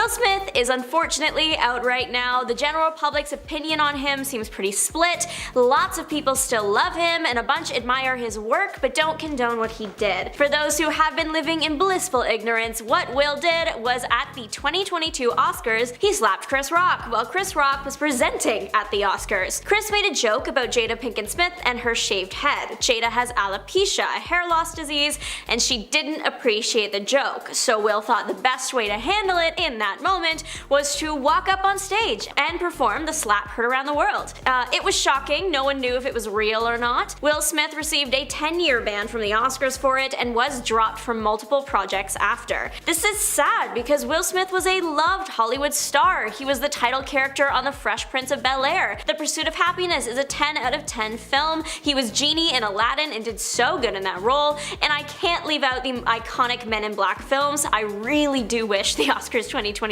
Will Smith is unfortunately out right now. The general public's opinion on him seems pretty split. Lots of people still love him, and a bunch admire his work but don't condone what he did. For those who have been living in blissful ignorance, what Will did was at the 2022 Oscars, he slapped Chris Rock while Chris Rock was presenting at the Oscars. Chris made a joke about Jada Pinkett Smith and her shaved head. Jada has alopecia, a hair loss disease, and she didn't appreciate the joke, so Will thought the best way to handle it in that moment was to walk up on stage and perform the slap heard around the world. It was shocking, no one knew if it was real or not. Will Smith received a 10-year ban from the Oscars for it and was dropped from multiple projects after. This is sad because Will Smith was a loved Hollywood star. He was the title character on The Fresh Prince of Bel-Air. The Pursuit of Happiness is a 10 out of 10 film. He was Genie in Aladdin and did so good in that role, and I can't leave out the iconic Men in Black films. I really do wish the Oscars 2022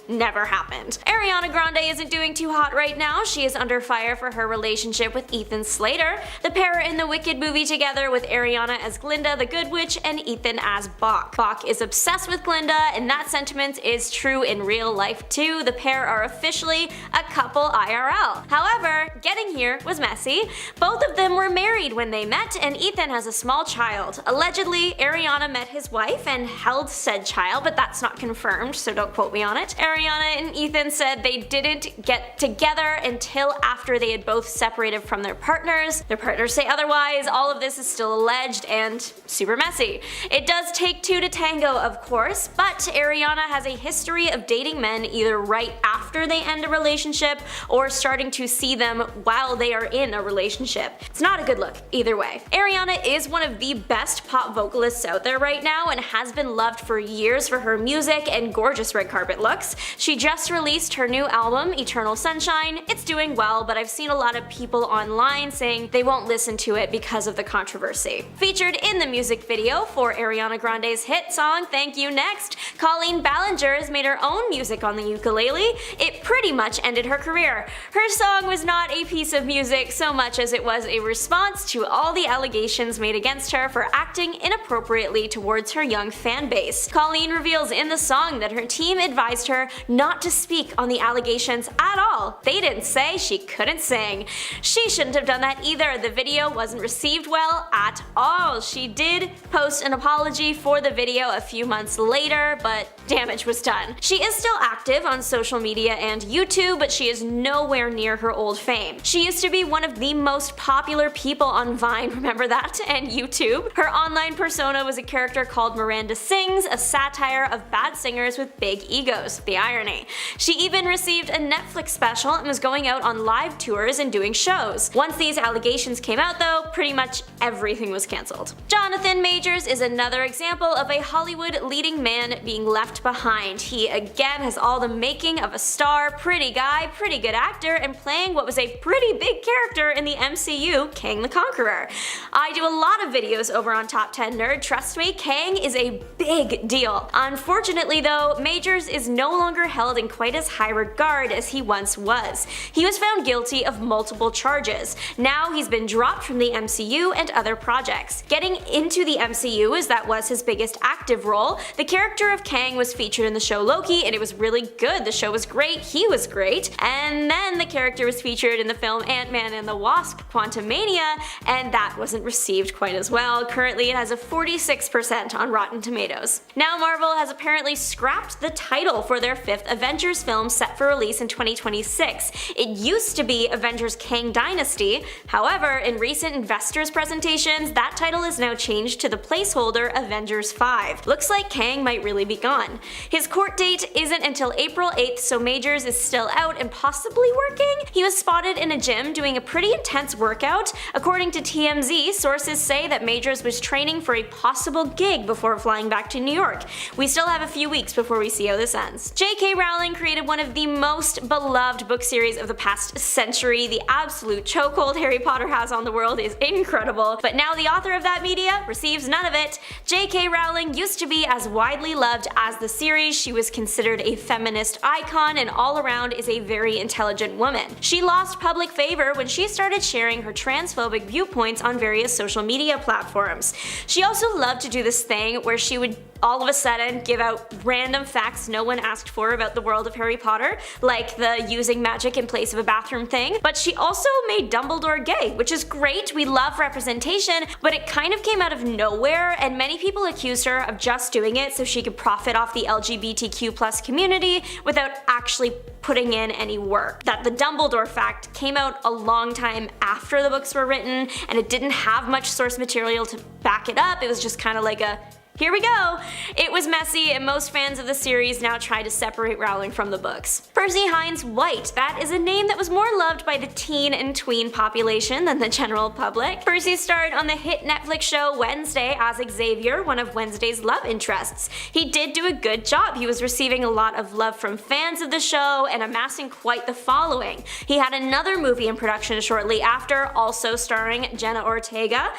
never happened. Ariana Grande isn't doing too hot right now. She is under fire for her relationship with Ethan Slater. The pair are in the Wicked movie together, with Ariana as Glinda the Good Witch and Ethan as Bach. Bach is obsessed with Glinda, and that sentiment is true in real life too. The pair are officially a couple IRL. However, getting here was messy. Both of them were married when they met, and Ethan has a small child. Allegedly, Ariana met his wife and held said child, but that's not confirmed, so don't quote me on it. Ariana and Ethan said they didn't get together until after they had both separated from their partners. Their partners say otherwise. All of this is still alleged and super messy. It does take two to tango, of course, but Ariana has a history of dating men either right after they end a relationship or starting to see them while they are in a relationship. It's not a good look either way. Ariana is one of the best pop vocalists out there right now and has been loved for years for her music and gorgeous red carpet looks. She just released her new album, Eternal Sunshine. It's doing well, but I've seen a lot of people online saying they won't listen to it because of the controversy. Featured in the music video for Ariana Grande's hit song Thank You Next, Colleen Ballinger has made her own music on the ukulele. It pretty much ended her career. Her song was not a piece of music so much as it was a response to all the allegations made against her for acting inappropriately towards her young fan base. Colleen reveals in the song that her team advised her not to speak on the allegations at all. They didn't say she couldn't sing. She shouldn't have done that either. The video wasn't received well at all. She did post an apology for the video a few months later, but damage was done. She is still active on social media and YouTube, but she is nowhere near her old fame. She used to be one of the most popular people on Vine, remember that, and YouTube. Her online persona was a character called Miranda Sings, a satire of bad singers with big egos. The irony. She even received a Netflix special and was going out on live tours and doing shows. Once these allegations came out though, pretty much everything was cancelled. Jonathan Majors is another example of a Hollywood leading man being left behind. He again has all the making of a star, pretty guy, pretty good actor, and playing what was a pretty big character in the MCU, Kang the Conqueror. I do a lot of videos over on Top 10 Nerd, trust me, Kang is a big deal. Unfortunately though, Majors is no longer held in quite as high regard as he once was. He was found guilty of multiple charges. Now he's been dropped from the MCU and other projects. Getting into the MCU as that was his biggest active role, the character of Kang was featured in the show Loki and it was really good. The show was great, he was great, and then the character was featured in the film Ant-Man and the Wasp: Quantumania, and that wasn't received quite as well. Currently it has a 46% on Rotten Tomatoes. Now Marvel has apparently scrapped the title for their 5th Avengers film set for release in 2026. It used to be Avengers Kang Dynasty, however, in recent investors presentations, that title is now changed to the placeholder Avengers 5. Looks like Kang might really be gone. His court date isn't until April 8th, so Majors is still out and possibly working. He was spotted in a gym doing a pretty intense workout. According to TMZ, sources say that Majors was training for a possible gig before flying back to New York. We still have a few weeks before we see how this ends. J.K. Rowling created one of the most beloved book series of the past century. The absolute chokehold Harry Potter has on the world is incredible, but now the author of that media receives none of it. J.K. Rowling used to be as widely loved as the series. She was considered a feminist icon and all around is a very intelligent woman. She lost public favor when she started sharing her transphobic viewpoints on various social media platforms. She also loved to do this thing where she would all of a sudden give out random facts no one asked for about the world of Harry Potter, like the using magic in place of a bathroom thing. But she also made Dumbledore gay, which is great. We love representation, but it kind of came out of nowhere, and many people accused her of just doing it so she could profit off the LGBTQ+ community without actually putting in any work. That the Dumbledore fact came out a long time after the books were written, and it didn't have much source material to back it up. It was just kind of like a here we go! It was messy, and most fans of the series now try to separate Rowling from the books. Percy Hines White, that is a name that was more loved by the teen and tween population than the general public. Percy starred on the hit Netflix show Wednesday as Xavier, one of Wednesday's love interests. He did do a good job. He was receiving a lot of love from fans of the show and amassing quite the following. He had another movie in production shortly after, also starring Jenna Ortega.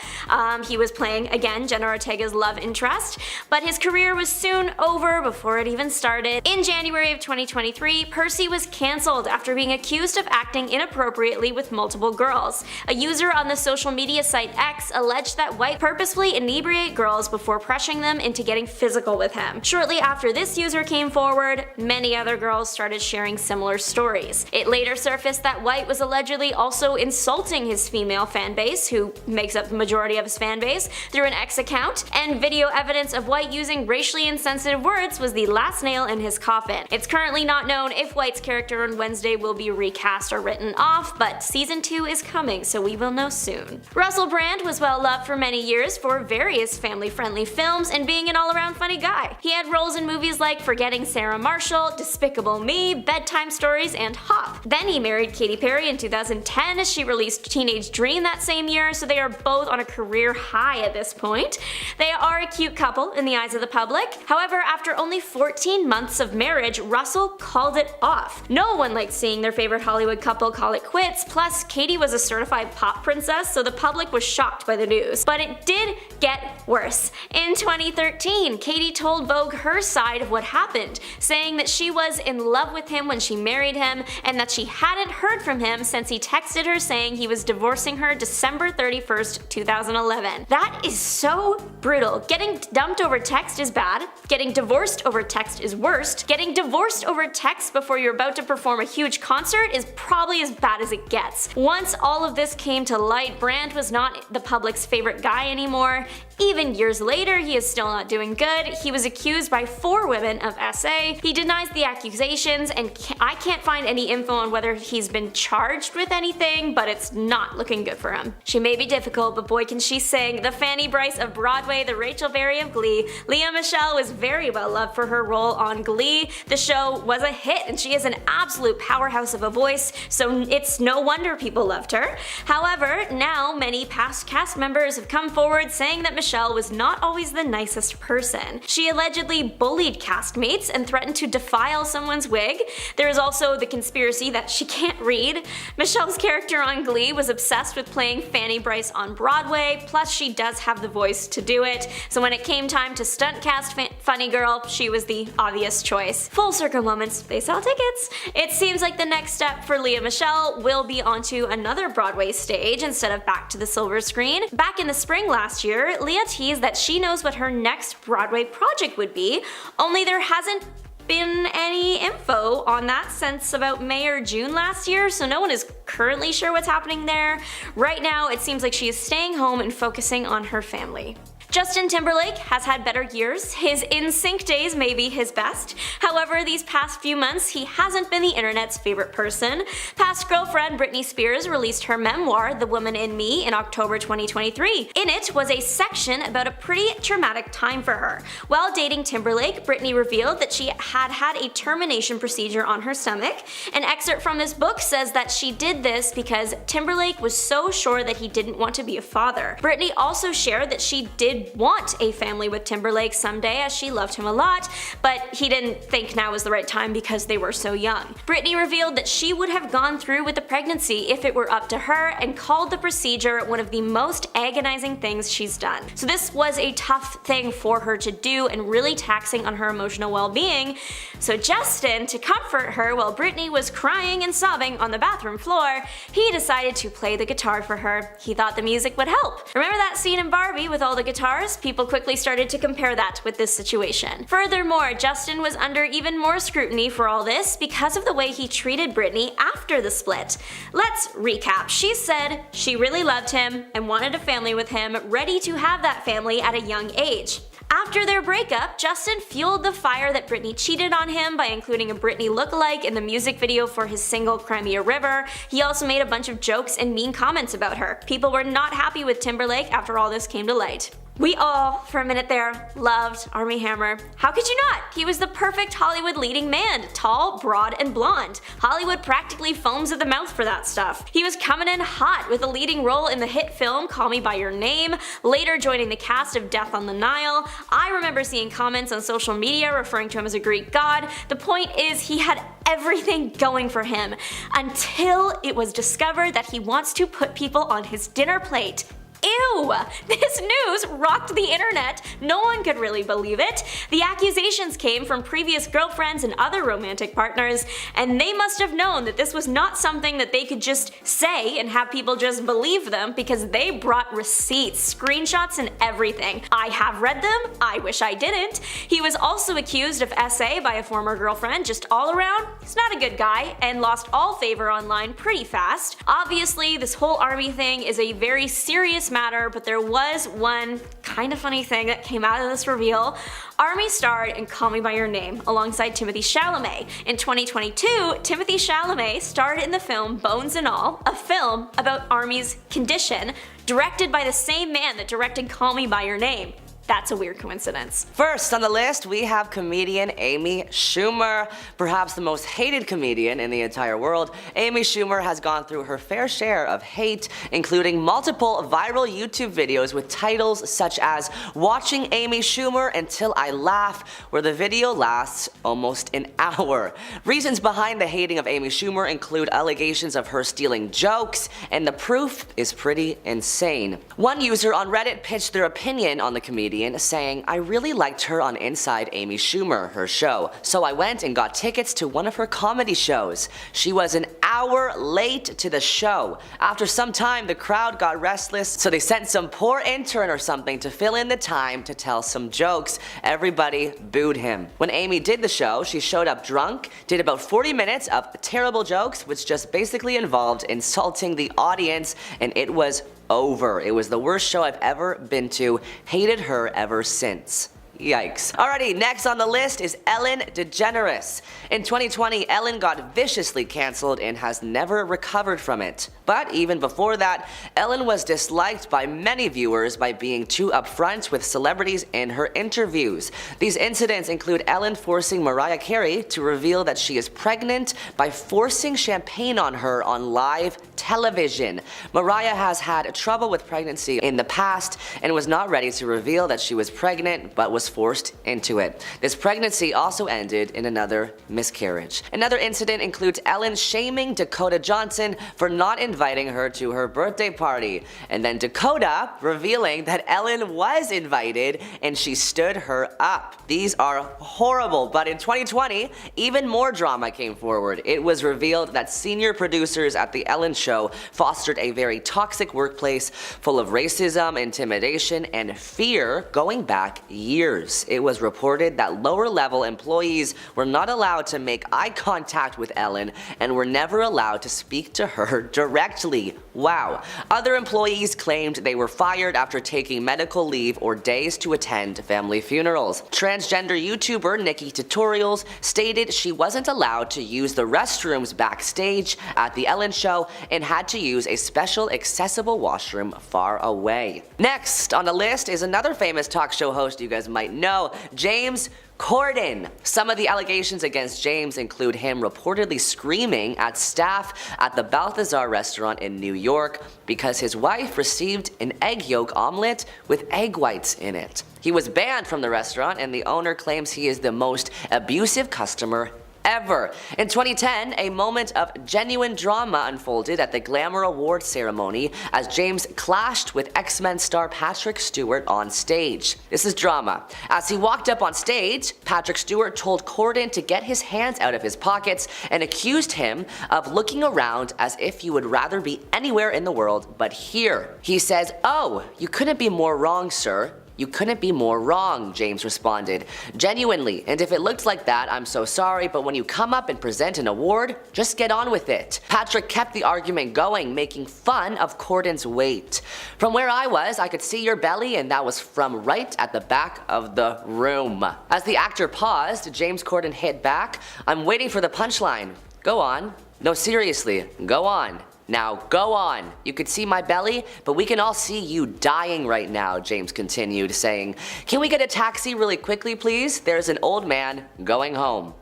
He was playing, again, Jenna Ortega's love interest. But his career was soon over before it even started. In January of 2023, Percy was cancelled after being accused of acting inappropriately with multiple girls. A user on the social media site X alleged that White purposefully inebriate girls before pressuring them into getting physical with him. Shortly after this user came forward, many other girls started sharing similar stories. It later surfaced that White was allegedly also insulting his female fanbase, who makes up the majority of his fanbase, through an X account, and video evidence of White using racially insensitive words was the last nail in his coffin. It's currently not known if White's character on Wednesday will be recast or written off, but season 2 is coming, so we will know soon. Russell Brand was well loved for many years for various family-friendly films and being an all-around funny guy. He had roles in movies like Forgetting Sarah Marshall, Despicable Me, Bedtime Stories, and Hop. Then he married Katy Perry in 2010 as she released Teenage Dream that same year, so they are both on a career high at this point. They are a cute couple in the eyes of the public. However, after only 14 months of marriage, Russell called it off. No one liked seeing their favorite Hollywood couple call it quits, plus Katy was a certified pop princess, so the public was shocked by the news. But it did get worse. In 2013, Katy told Vogue her side of what happened, saying that she was in love with him when she married him, and that she hadn't heard from him since he texted her saying he was divorcing her December 31st, 2011. That is so brutal. Getting dumped over text is bad. Getting divorced over text is worst. Getting divorced over text before you're about to perform a huge concert is probably as bad as it gets. Once all of this came to light, Brand was not the public's favorite guy anymore. Even years later, he is still not doing good. He was accused by 4 women of SA. He denies the accusations, and I can't find any info on whether he's been charged with anything, but it's not looking good for him. She may be difficult, but boy can she sing. The Fanny Bryce of Broadway, the Rachel Berry of Glee. Lea Michele was very well loved for her role on Glee. The show was a hit, and she is an absolute powerhouse of a voice, so it's no wonder people loved her. However, now many past cast members have come forward saying that Michele was not always the nicest person. She allegedly bullied castmates and threatened to defile someone's wig. There is also the conspiracy that she can't read. Michele's character on Glee was obsessed with playing Fanny Bryce on Broadway, plus she does have the voice to do it, so when it came time to stunt cast Funny Girl, she was the obvious choice. Full circle moments, they sell tickets. It seems like the next step for Lea Michele will be onto another Broadway stage instead of back to the silver screen. Back in the spring last year, Lea teased that she knows what her next Broadway project would be, only there hasn't been any info on that since about May or June last year, so no one is currently sure what's happening there. Right now, it seems like she is staying home and focusing on her family. Justin Timberlake has had better years. His NSYNC days may be his best. However, these past few months, he hasn't been the internet's favorite person. Past girlfriend Britney Spears released her memoir, The Woman in Me, in October 2023. In it was a section about a pretty traumatic time for her. While dating Timberlake, Britney revealed that she had had a termination procedure on her stomach. An excerpt from this book says that she did this because Timberlake was so sure that he didn't want to be a father. Britney also shared that she did want a family with Timberlake someday, as she loved him a lot, but he didn't think now was the right time because they were so young. Britney revealed that she would have gone through with the pregnancy if it were up to her, and called the procedure one of the most agonizing things she's done. So this was a tough thing for her to do and really taxing on her emotional well-being. So Justin, to comfort her while Britney was crying and sobbing on the bathroom floor, he decided to play the guitar for her. He thought the music would help. Remember that scene in Barbie with all the guitar stars, people quickly started to compare that with this situation. Furthermore, Justin was under even more scrutiny for all this because of the way he treated Britney after the split. Let's recap. She said she really loved him and wanted a family with him, ready to have that family at a young age. After their breakup, Justin fueled the fire that Britney cheated on him by including a Britney lookalike in the music video for his single Crimea River. He also made a bunch of jokes and mean comments about her. People were not happy with Timberlake after all this came to light. We all, for a minute there, loved Armie Hammer. How could you not? He was the perfect Hollywood leading man, tall, broad, and blonde. Hollywood practically foams at the mouth for that stuff. He was coming in hot with a leading role in the hit film Call Me By Your Name, later joining the cast of Death on the Nile. I remember seeing comments on social media referring to him as a Greek god. The point is, he had everything going for him, until it was discovered that he wants to put people on his dinner plate. Ew! This news rocked the internet. No one could really believe it. The accusations came from previous girlfriends and other romantic partners, and they must have known that this was not something that they could just say and have people just believe them, because they brought receipts, screenshots, and everything. I have read them. I wish I didn't. He was also accused of SA by a former girlfriend. Just all around, he's not a good guy and lost all favor online pretty fast. Obviously, this whole Armie thing is a very serious matter, but there was one kind of funny thing that came out of this reveal. Armie starred in Call Me By Your Name alongside Timothée Chalamet. In 2022, Timothée Chalamet starred in the film Bones and All, a film about Armie's condition, directed by the same man that directed Call Me By Your Name. That's a weird coincidence. First on the list, we have comedian Amy Schumer. Perhaps the most hated comedian in the entire world, Amy Schumer has gone through her fair share of hate, including multiple viral YouTube videos with titles such as "Watching Amy Schumer Until I Laugh," where the video lasts almost an hour. Reasons behind the hating of Amy Schumer include allegations of her stealing jokes, and the proof is pretty insane. One user on Reddit pitched their opinion on the comedian, saying, "I really liked her on Inside Amy Schumer, her show, so I went and got tickets to one of her comedy shows. She was an hour late to the show. After some time, the crowd got restless, so they sent some poor intern or something to fill in the time to tell some jokes. Everybody booed him. When Amy did the show, she showed up drunk, did about 40 minutes of terrible jokes, which just basically involved insulting the audience, and it was over. It was the worst show I've ever been to. Hated her ever since." Yikes. Alrighty, next on the list is Ellen DeGeneres. In 2020, Ellen got viciously cancelled and has never recovered from it. But even before that, Ellen was disliked by many viewers by being too upfront with celebrities in her interviews. These incidents include Ellen forcing Mariah Carey to reveal that she is pregnant by forcing champagne on her on live television. Mariah has had trouble with pregnancy in the past and was not ready to reveal that she was pregnant, but was forced into it. This pregnancy also ended in another miscarriage. Another incident includes Ellen shaming Dakota Johnson for not inviting her to her birthday party, and then Dakota revealing that Ellen was invited and she stood her up. These are horrible, but in 2020, even more drama came forward. It was revealed that senior producers at The Ellen Show fostered a very toxic workplace full of racism, intimidation, and fear going back years. It was reported that lower-level employees were not allowed to make eye contact with Ellen and were never allowed to speak to her directly. Wow. Other employees claimed they were fired after taking medical leave or days to attend family funerals. Transgender YouTuber Nikki Tutorials stated she wasn't allowed to use the restrooms backstage at The Ellen Show and had to use a special accessible washroom far away. Next on the list is another famous talk show host you guys might know, James Corden. Some of the allegations against James include him reportedly screaming at staff at the Balthazar restaurant in New York because his wife received an egg yolk omelet with egg whites in it. He was banned from the restaurant, and the owner claims he is the most abusive customer ever. In 2010, a moment of genuine drama unfolded at the Glamour Awards ceremony as James clashed with X-Men star Patrick Stewart on stage. This is drama. As he walked up on stage, Patrick Stewart told Corden to get his hands out of his pockets and accused him of looking around as if you would rather be anywhere in the world but here. He says, "Oh, you couldn't be more wrong, sir. You couldn't be more wrong, James responded. Genuinely, and if it looked like that, I'm so sorry, but when you come up and present an award, just get on with it. Patrick kept the argument going, making fun of Corden's weight. From where I was, I could see your belly, and that was from right at the back of the room. As the actor paused, James Corden hit back, I'm waiting for the punchline. Go on. No, seriously, go on. Now go on. You could see my belly, but we can all see you dying right now, James continued, saying, can we get a taxi really quickly, please? There's an old man going home.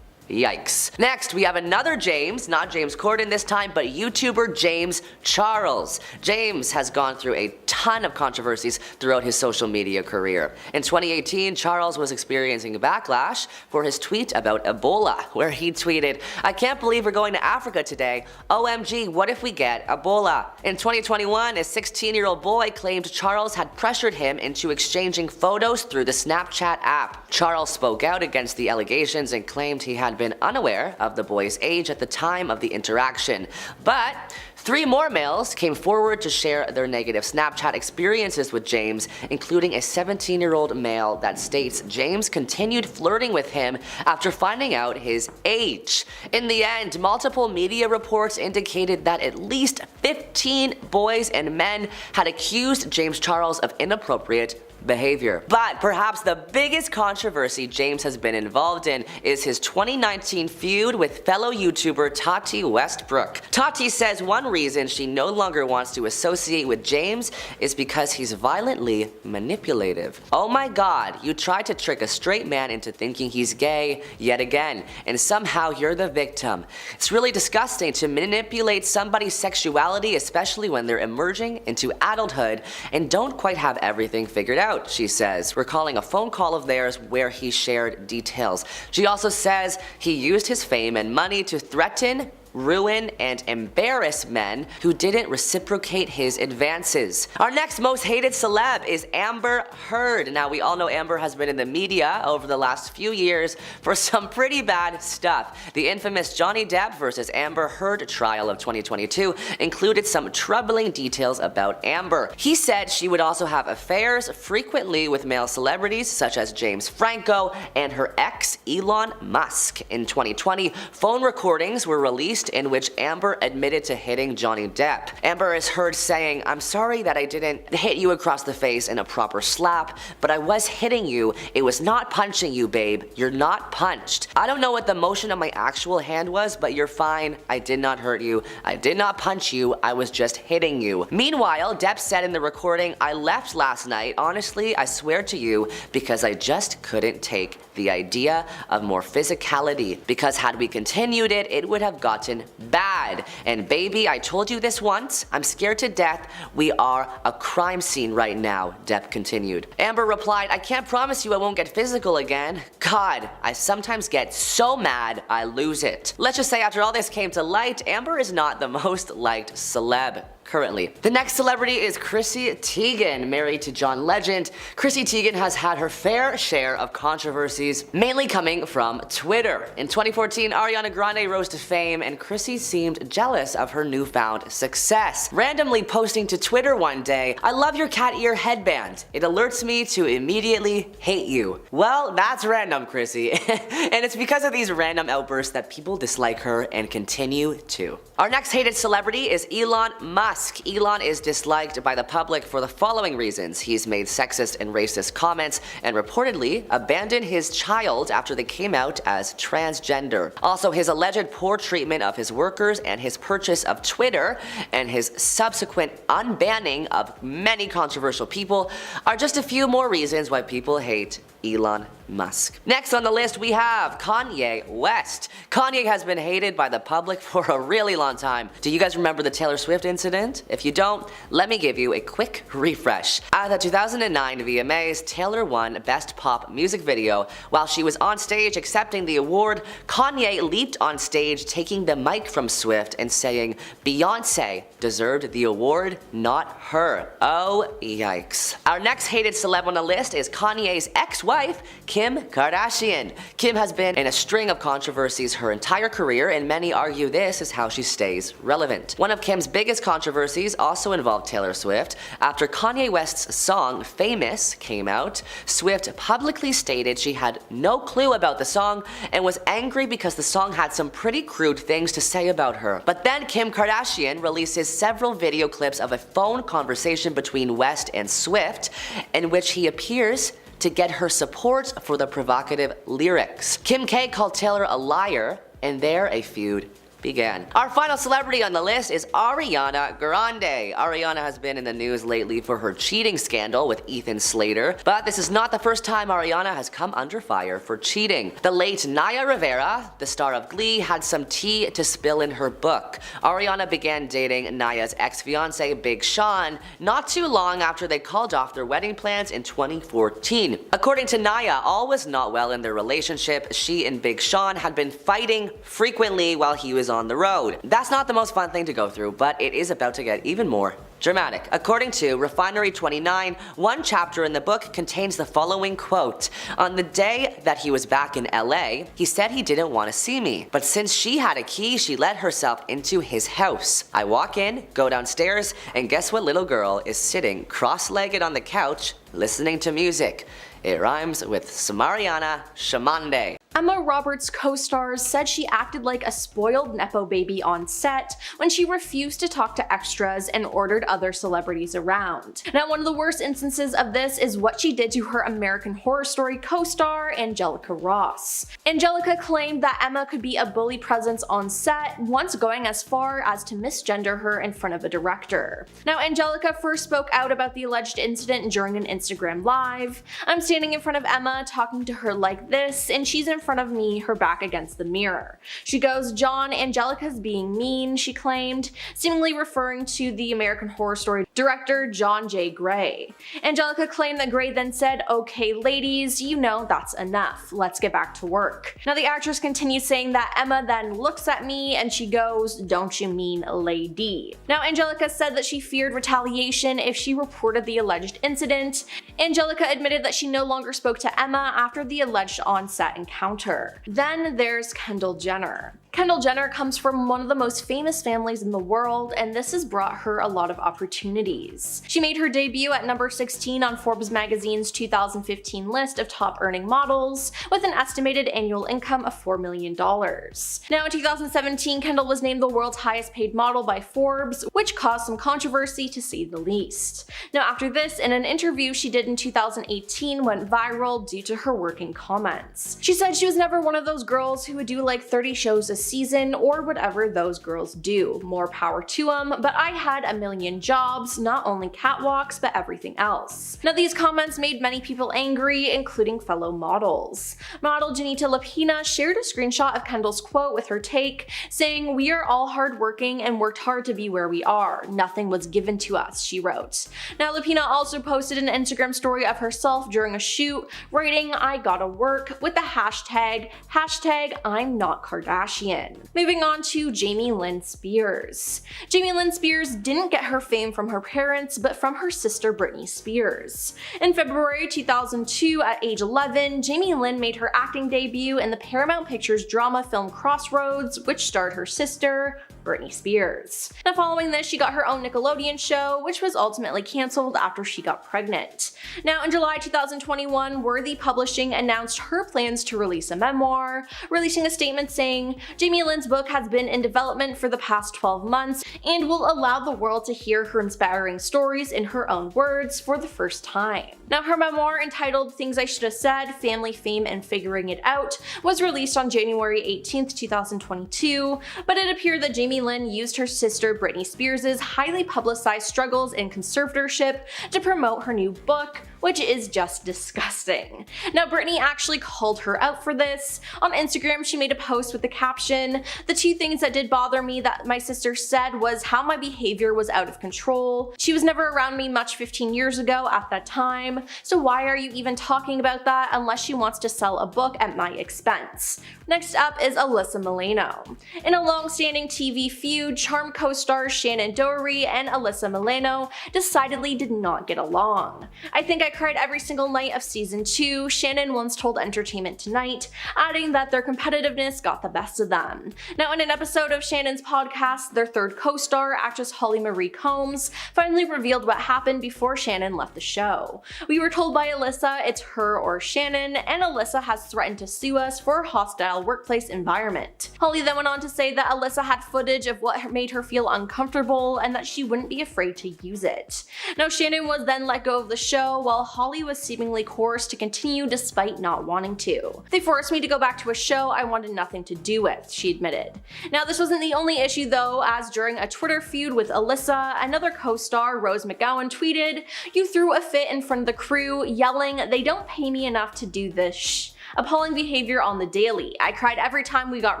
Yikes. Next, we have another James, not James Corden this time, but YouTuber James Charles. James has gone through a ton of controversies throughout his social media career. In 2018, Charles was experiencing a backlash for his tweet about Ebola, where he tweeted, I can't believe we're going to Africa today. OMG, what if we get Ebola? In 2021, a 16-year-old boy claimed Charles had pressured him into exchanging photos through the Snapchat app. Charles spoke out against the allegations and claimed he had been unaware of the boy's age at the time of the interaction. But 3 more males came forward to share their negative Snapchat experiences with James, including a 17-year-old male that states James continued flirting with him after finding out his age. In the end, multiple media reports indicated that at least 15 boys and men had accused James Charles of inappropriate behavior. But perhaps the biggest controversy James has been involved in is his 2019 feud with fellow YouTuber Tati Westbrook. Tati says one reason she no longer wants to associate with James is because he's violently manipulative. Oh my god, you tried to trick a straight man into thinking he's gay yet again, and somehow you're the victim. It's really disgusting to manipulate somebody's sexuality, especially when they're emerging into adulthood and don't quite have everything figured out, she says, recalling a phone call of theirs where he shared details. She also says he used his fame and money to threaten, ruin, and embarrass men who didn't reciprocate his advances. Our next most hated celeb is Amber Heard. Now, we all know Amber has been in the media over the last few years for some pretty bad stuff. The infamous Johnny Depp versus Amber Heard trial of 2022 included some troubling details about Amber. He said she would also have affairs frequently with male celebrities such as James Franco and her ex Elon Musk. In 2020, phone recordings were released in which Amber admitted to hitting Johnny Depp. Amber is heard saying, I'm sorry that I didn't hit you across the face in a proper slap, but I was hitting you. It was not punching you, babe. You're not punched. I don't know what the motion of my actual hand was, but you're fine. I did not hurt you. I did not punch you. I was just hitting you. Meanwhile, Depp said in the recording, I left last night. Honestly, I swear to you, because I just couldn't take the idea of more physicality. Because had we continued it, it would have gotten bad. And baby, I told you this once. I'm scared to death. We are a crime scene right now, Depp continued. Amber replied, I can't promise you I won't get physical again. God, I sometimes get so mad I lose it. Let's just say after all this came to light, Amber is not the most liked celeb currently. The next celebrity is Chrissy Teigen, married to John Legend. Chrissy Teigen has had her fair share of controversies, mainly coming from Twitter. In 2014, Ariana Grande rose to fame, and Chrissy seemed jealous of her newfound success, randomly posting to Twitter one day, I love your cat ear headband. It alerts me to immediately hate you. Well, that's random, Chrissy. And it's because of these random outbursts that people dislike her and continue to. Our next hated celebrity is Elon Musk. Elon is disliked by the public for the following reasons. He's made sexist and racist comments and reportedly abandoned his child after they came out as transgender. Also, his alleged poor treatment of his workers and his purchase of Twitter and his subsequent unbanning of many controversial people are just a few more reasons why people hate Elon Musk. Next on the list we have Kanye West. Kanye has been hated by the public for a really long time. Do you guys remember the Taylor Swift incident? If you don't, let me give you a quick refresh. At the 2009 VMAs, Taylor won Best Pop Music Video. While she was on stage accepting the award, Kanye leaped on stage taking the mic from Swift and saying, Beyonce deserved the award, not her. Oh, yikes. Our next hated celeb on the list is Kanye's ex-wife, Kim Kim Kardashian. Kim has been in a string of controversies her entire career, and many argue this is how she stays relevant. One of Kim's biggest controversies also involved Taylor Swift. After Kanye West's song Famous came out, Swift publicly stated she had no clue about the song and was angry because the song had some pretty crude things to say about her. But then Kim Kardashian releases several video clips of a phone conversation between West and Swift in which he appears to get her support for the provocative lyrics. Kim K called Taylor a liar, and there a feud began. Our final celebrity on the list is Ariana Grande. Ariana has been in the news lately for her cheating scandal with Ethan Slater, but this is not the first time Ariana has come under fire for cheating. The late Naya Rivera, the star of Glee, had some tea to spill in her book. Ariana began dating Naya's ex-fiance Big Sean not too long after they called off their wedding plans in 2014. According to Naya, all was not well in their relationship. She and Big Sean had been fighting frequently while he was on the road. That's not the most fun thing to go through, but it is about to get even more dramatic. According to Refinery 29, one chapter in the book contains the following quote: "On the day that he was back in LA, he said he didn't want to see me, but since she had a key, she let herself into his house. I walk in, go downstairs, and guess what little girl is sitting cross-legged on the couch listening to music. It rhymes with Samariana Shamande." Emma Roberts' co-stars said she acted like a spoiled Nepo baby on set when she refused to talk to extras and ordered other celebrities around. Now, one of the worst instances of this is what she did to her American Horror Story co-star Angelica Ross. Angelica claimed that Emma could be a bully presence on set, once going as far as to misgender her in front of a director. Now, Angelica first spoke out about the alleged incident during an Instagram live. "I'm standing in front of Emma talking to her like this, and she's in front of me, her back against the mirror. She goes, 'John, Angelica's being mean,' she claimed, seemingly referring to the American Horror Story director John J. Gray. Angelica claimed that Gray then said, 'Okay, ladies, you know that's enough. Let's get back to work.' Now, the actress continues saying that Emma then looks at me and she goes, 'Don't you mean lady?' Now, Angelica said that she feared retaliation if she reported the alleged incident. Angelica admitted that she no longer spoke to Emma after the alleged on-set encounter. Then there's Kendall Jenner. Kendall Jenner comes from one of the most famous families in the world, and this has brought her a lot of opportunities. She made her debut at number 16 on Forbes magazine's 2015 list of top earning models, with an estimated annual income of $4 million. Now, in 2017, Kendall was named the world's highest paid model by Forbes, which caused some controversy to say the least. Now, after this, in an interview she did in 2018, went viral due to her working comments. She said she was never one of those girls who would do like 30 shows a season or whatever those girls do. More power to them, but I had a million jobs, not only catwalks, but everything else. Now, these comments made many people angry, including fellow models. Model Janita Lapina shared a screenshot of Kendall's quote with her take, saying, "We are all hardworking and worked hard to be where we are. Nothing was given to us," she wrote. Now, Lapina also posted an Instagram story of herself during a shoot, writing, "I gotta work," with the hashtag I'm not Kardashian. Moving on to Jamie Lynn Spears. Jamie Lynn Spears didn't get her fame from her parents, but from her sister Britney Spears. In February 2002, at age 11, Jamie Lynn made her acting debut in the Paramount Pictures drama film Crossroads, which starred her sister, Britney Spears. Now, following this, she got her own Nickelodeon show, which was ultimately cancelled after she got pregnant. Now, in July 2021, Worthy Publishing announced her plans to release a memoir, releasing a statement saying, "Jamie Lynn's book has been in development for the past 12 months and will allow the world to hear her inspiring stories in her own words for the first time." Now, her memoir, entitled Things I Should Have Said, Family, Fame, and Figuring It Out, was released on January 18th, 2022, but it appeared that Jamie Lynn used her sister Britney Spears' highly publicized struggles in conservatorship to promote her new book, which is just disgusting. Now, Britney actually called her out for this. On Instagram, she made a post with the caption, "The two things that did bother me that my sister said was how my behavior was out of control. She was never around me much 15 years ago at that time, so why are you even talking about that unless she wants to sell a book at my expense?" Next up is Alyssa Milano. In a long-standing TV feud, Charmed co-stars Shannon Doherty and Alyssa Milano decidedly did not get along. "I think I I cried every single night of season 2, Shannon once told Entertainment Tonight, adding that their competitiveness got the best of them. Now, in an episode of Shannon's podcast, their third co-star, actress Holly Marie Combs, finally revealed what happened before Shannon left the show. We were told by Alyssa it's her or Shannon, and Alyssa has threatened to sue us for a hostile workplace environment. Holly then went on to say that Alyssa had footage of what made her feel uncomfortable and that she wouldn't be afraid to use it. Now, Shannon was then let go of the show while Holly was seemingly coerced to continue despite not wanting to. They forced me to go back to a show I wanted nothing to do with, she admitted. Now, this wasn't the only issue though, as during a Twitter feud with Alyssa, another co-star, Rose McGowan, tweeted, "You threw a fit in front of the crew, yelling, 'They don't pay me enough to do this shh.' Appalling behavior on the daily. I cried every time we got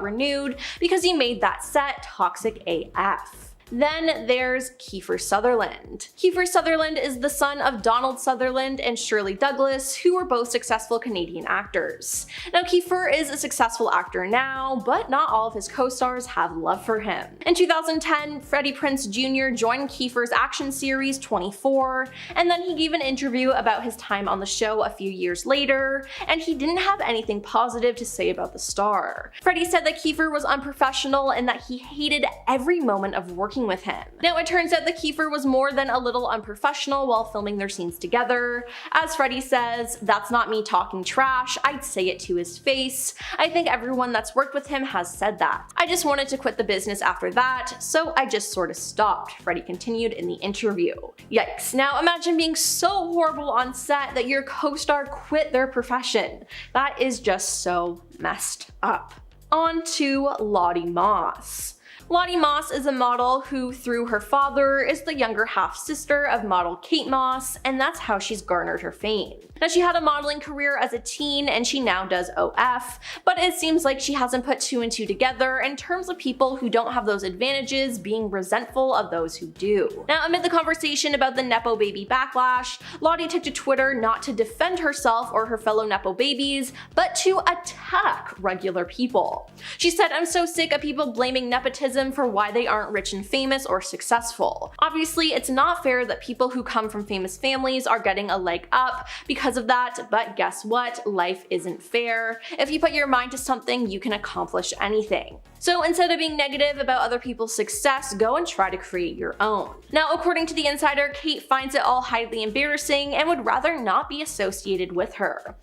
renewed because you made that set toxic AF." Then there's Kiefer Sutherland. Kiefer Sutherland is the son of Donald Sutherland and Shirley Douglas, who were both successful Canadian actors. Now, Kiefer is a successful actor now, but not all of his co-stars have love for him. In 2010, Freddie Prinze Jr. joined Kiefer's action series 24, and then he gave an interview about his time on the show a few years later, and he didn't have anything positive to say about the star. Freddie said that Kiefer was unprofessional and that he hated every moment of working with him. Now, it turns out that Kiefer was more than a little unprofessional while filming their scenes together. As Freddie says, "That's not me talking trash, I'd say it to his face. I think everyone that's worked with him has said that. I just wanted to quit the business after that, so I just sort of stopped," Freddie continued in the interview. Yikes. Now imagine being so horrible on set that your co-star quit their profession. That is just so messed up. On to Lottie Moss. Lottie Moss is a model who, through her father, is the younger half-sister of model Kate Moss, and that's how she's garnered her fame. Now, she had a modeling career as a teen, and she now does OF, but it seems like she hasn't put two and two together in terms of people who don't have those advantages being resentful of those who do. Now, amid the conversation about the Nepo baby backlash, Lottie took to Twitter not to defend herself or her fellow Nepo babies, but to attack regular people. She said, "I'm so sick of people blaming nepotism for why they aren't rich and famous or successful. Obviously, it's not fair that people who come from famous families are getting a leg up because of that, but guess what? Life isn't fair. If you put your mind to something, you can accomplish anything. So instead of being negative about other people's success, go and try to create your own." Now, according to The Insider, Kate finds it all highly embarrassing and would rather not be associated with her.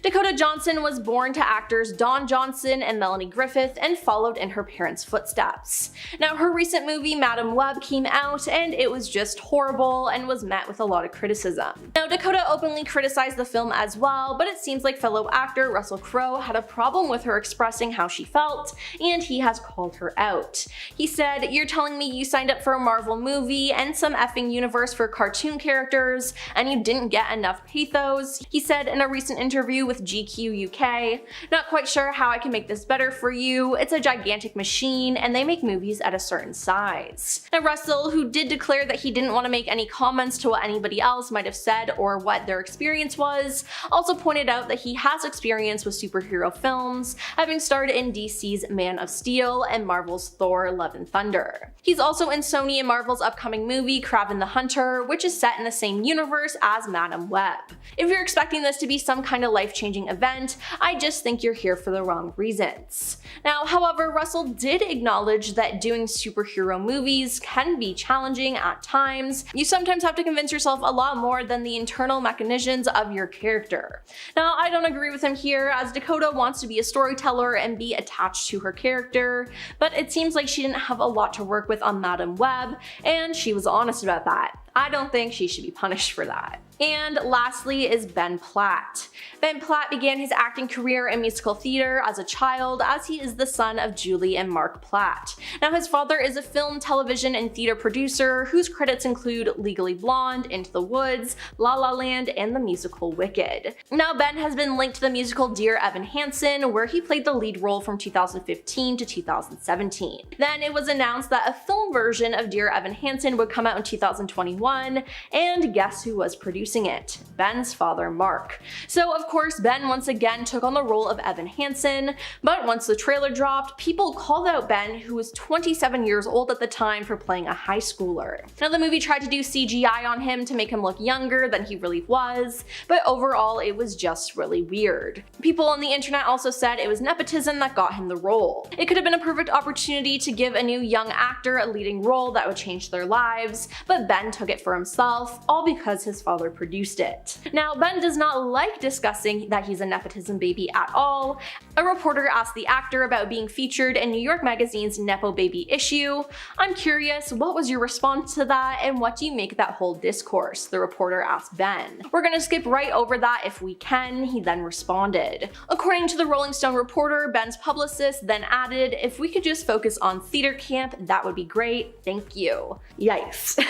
Dakota Johnson was born to actors Don Johnson and Melanie Griffith and followed in her parents' footsteps. Now, her recent movie Madam Web came out and it was just horrible and was met with a lot of criticism. Now, Dakota openly criticized the film as well, but it seems like fellow actor Russell Crowe had a problem with her expressing how she felt, and he has called her out. He said, "You're telling me you signed up for a Marvel movie and some effing universe for cartoon characters, and you didn't get enough pathos," he said in a recent interview with GQ UK. "Not quite sure how I can make this better for you. It's a gigantic machine and they make movies at a certain size." Now, Russell, who did declare that he didn't want to make any comments to what anybody else might have said or what their experience was, also pointed out that he has experience with superhero films, having starred in DC's Man of Steel and Marvel's Thor: Love and Thunder. He's also in Sony and Marvel's upcoming movie Kraven the Hunter, which is set in the same universe as Madam Web. If you're expecting this to be some kind of life-changing event, I just think you're here for the wrong reasons. Now, however, Russell did acknowledge that doing superhero movies can be challenging at times. You sometimes have to convince yourself a lot more than the internal mechanisms of your character. Now, I don't agree with him here, as Dakota wants to be a storyteller and be attached to her character, but it seems like she didn't have a lot to work with on Madam Web, and she was honest about that. I don't think she should be punished for that. And lastly is Ben Platt. Ben Platt began his acting career in musical theater as a child, as he is the son of Julie and Mark Platt. Now, his father is a film, television, and theater producer whose credits include Legally Blonde, Into the Woods, La La Land, and the musical Wicked. Now, Ben has been linked to the musical Dear Evan Hansen, where he played the lead role from 2015 to 2017. Then it was announced that a film version of Dear Evan Hansen would come out in 2021, and guess who was producing producing it, Ben's father Mark. So of course Ben once again took on the role of Evan Hansen, but once the trailer dropped, people called out Ben, who was 27 years old at the time, for playing a high schooler. Now the movie tried to do CGI on him to make him look younger than he really was, but overall it was just really weird. People on the internet also said it was nepotism that got him the role. It could have been a perfect opportunity to give a new young actor a leading role that would change their lives, but Ben took it for himself, all because his father produced it. Now Ben does not like discussing that he's a nepotism baby at all. A reporter asked the actor about being featured in New York Magazine's Nepo Baby issue. "I'm curious, what was your response to that, and what do you make of that whole discourse?" the reporter asked Ben. "We're gonna skip right over that if we can," he then responded. According to the Rolling Stone reporter, Ben's publicist then added, "If we could just focus on theater camp, that would be great, thank you." Yikes.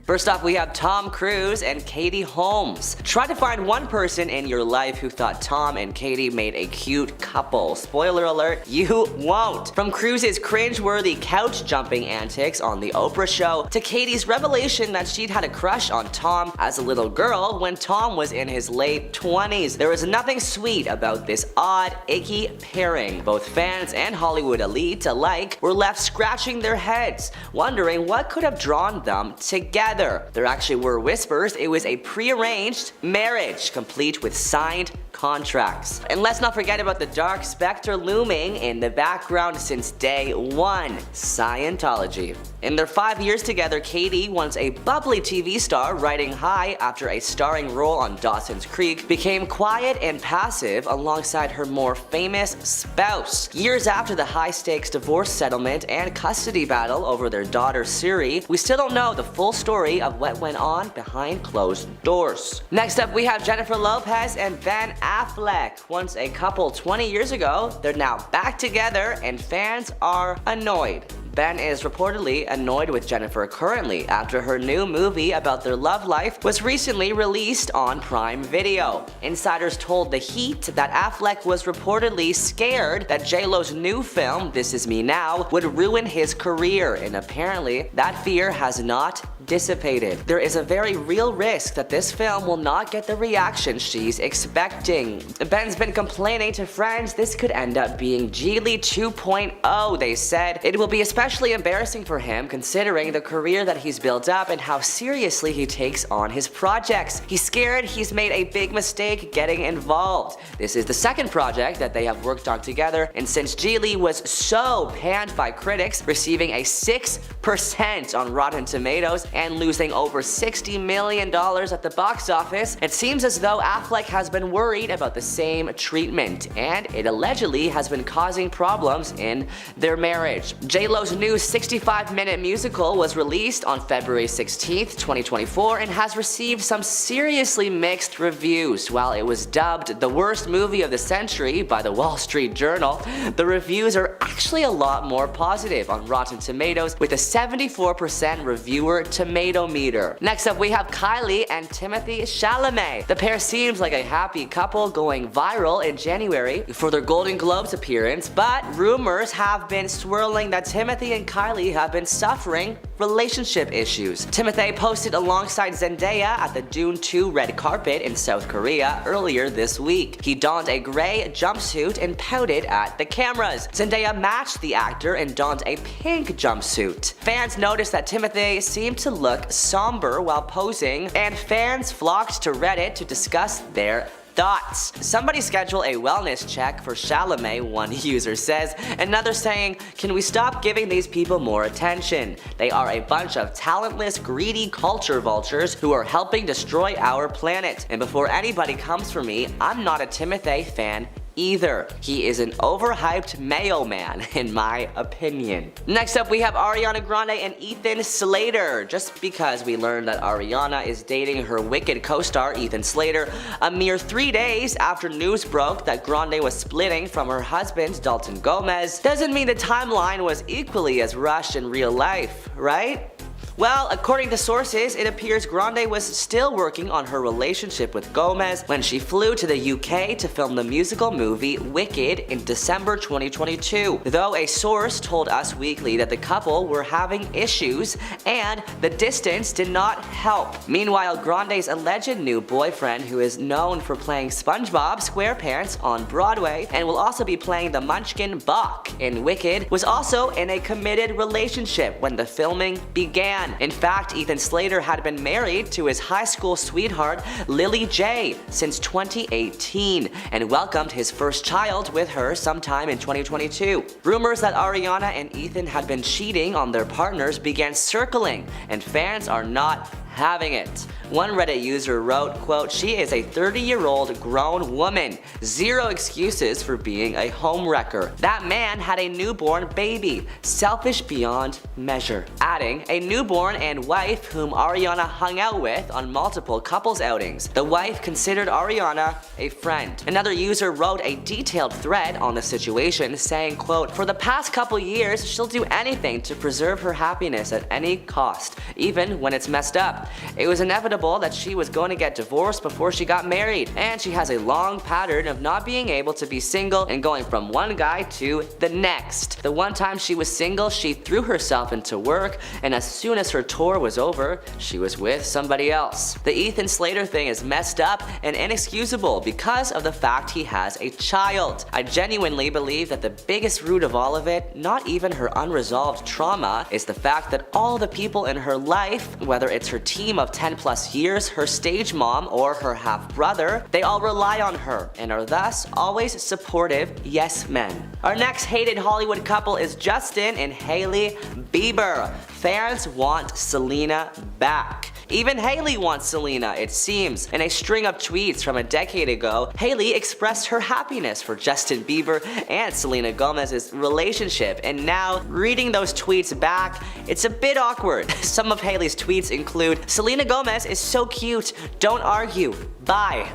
First off, we have Tom Cruise and Katie Holmes. Try to find one person in your life who thought Tom and Katie made a cute couple. Spoiler alert, you won't. From Cruise's cringe-worthy couch-jumping antics on The Oprah Show, to Katie's revelation that she'd had a crush on Tom as a little girl when Tom was in his late 20s. There was nothing sweet about this odd, icky pairing. Both fans and Hollywood elite alike were left scratching their heads, wondering what could have drawn them together. There actually were whispers it was a prearranged marriage, complete with signed contracts. And let's not forget about the dark specter looming in the background since day one, Scientology. In their 5 years together, Katie, once a bubbly TV star riding high after a starring role on Dawson's Creek, became quiet and passive alongside her more famous spouse. Years after the high-stakes divorce settlement and custody battle over their daughter Siri, we still don't know the full story of what went on behind closed doors. Next up, we have Jennifer Lopez and Ben Affleck. Once a couple 20 years ago, they're now back together and fans are annoyed. Ben is reportedly annoyed with Jennifer currently after her new movie about their love life was recently released on Prime Video. Insiders told The Heat that Affleck was reportedly scared that J-Lo's new film, This Is Me Now, would ruin his career, and apparently that fear has not dissipated. There is a very real risk that this film will not get the reaction she's expecting. Ben's been complaining to friends this could end up being Geely 2.0, they said. It will be especially embarrassing for him considering the career that he's built up and how seriously he takes on his projects. He's scared he's made a big mistake getting involved. This is the second project that they have worked on together, and since Geely was so panned by critics, receiving a 6% on Rotten Tomatoes and losing over $60 million at the box office, it seems as though Affleck has been worried about the same treatment, and it allegedly has been causing problems in their marriage. J-Lo's new 65-minute musical was released on February 16th, 2024, and has received some seriously mixed reviews. While it was dubbed the worst movie of the century by the Wall Street Journal, the reviews are actually a lot more positive on Rotten Tomatoes with a 74% reviewer tomato meter. Next up, we have Kylie and Timothée Chalamet. The pair seems like a happy couple going viral in January for their Golden Globes appearance, but rumors have been swirling that Timothée and Kylie have been suffering relationship issues. Timothée posted alongside Zendaya at the Dune 2 red carpet in South Korea earlier this week. He donned a gray jumpsuit and pouted at the cameras. Zendaya matched the actor and donned a pink jumpsuit. Fans noticed that Timothée seemed to look somber while posing, and fans flocked to Reddit to discuss their thoughts. Somebody schedule a wellness check for Chalamet, one user says. Another saying, "Can we stop giving these people more attention? They are a bunch of talentless, greedy culture vultures who are helping destroy our planet. And before anybody comes for me, I'm not a Timothée fan either. He is an overhyped mayo man, in my opinion." Next up, we have Ariana Grande and Ethan Slater. Just because we learned that Ariana is dating her Wicked co-star Ethan Slater a mere 3 days after news broke that Grande was splitting from her husband Dalton Gomez, doesn't mean the timeline was equally as rushed in real life, right? Well, according to sources, it appears Grande was still working on her relationship with Gomez when she flew to the UK to film the musical movie Wicked in December 2022, though a source told Us Weekly that the couple were having issues and the distance did not help. Meanwhile, Grande's alleged new boyfriend, who is known for playing SpongeBob SquarePants on Broadway and will also be playing the Munchkin Bach in Wicked, was also in a committed relationship when the filming began. In fact, Ethan Slater had been married to his high school sweetheart Lily J since 2018 and welcomed his first child with her sometime in 2022. Rumors that Ariana and Ethan had been cheating on their partners began circling, and fans are not having it. One Reddit user wrote, quote, "She is a 30-year-old grown woman. Zero excuses for being a homewrecker. That man had a newborn baby. Selfish beyond measure." Adding, "A newborn and wife whom Ariana hung out with on multiple couples outings. The wife considered Ariana a friend." Another user wrote a detailed thread on the situation saying, quote, "For the past couple years, she'll do anything to preserve her happiness at any cost, even when it's messed up. It was inevitable that she was going to get divorced before she got married, and she has a long pattern of not being able to be single and going from one guy to the next. The one time she was single, she threw herself into work, and as soon as her tour was over, she was with somebody else. The Ethan Slater thing is messed up and inexcusable because of the fact he has a child. I genuinely believe that the biggest root of all of it, not even her unresolved trauma, is the fact that all the people in her life, whether it's her team of 10 plus years, her stage mom, or her half-brother, they all rely on her and are thus always supportive yes men. Our next hated Hollywood couple is Justin and Hailey Bieber. Fans want Selena back. Even Hailey wants Selena, it seems. In a string of tweets from a decade ago, Hailey expressed her happiness for Justin Bieber and Selena Gomez's relationship, and now, reading those tweets back, it's a bit awkward. Some of Hailey's tweets include, "Selena Gomez is so cute, don't argue, bye."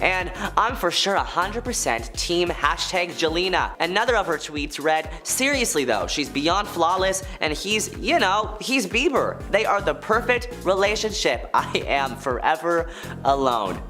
And "I'm for sure 100% team #Jelena." Another of her tweets read, "Seriously though, she's beyond flawless and he's Bieber. They are the perfect relationship. I am forever alone."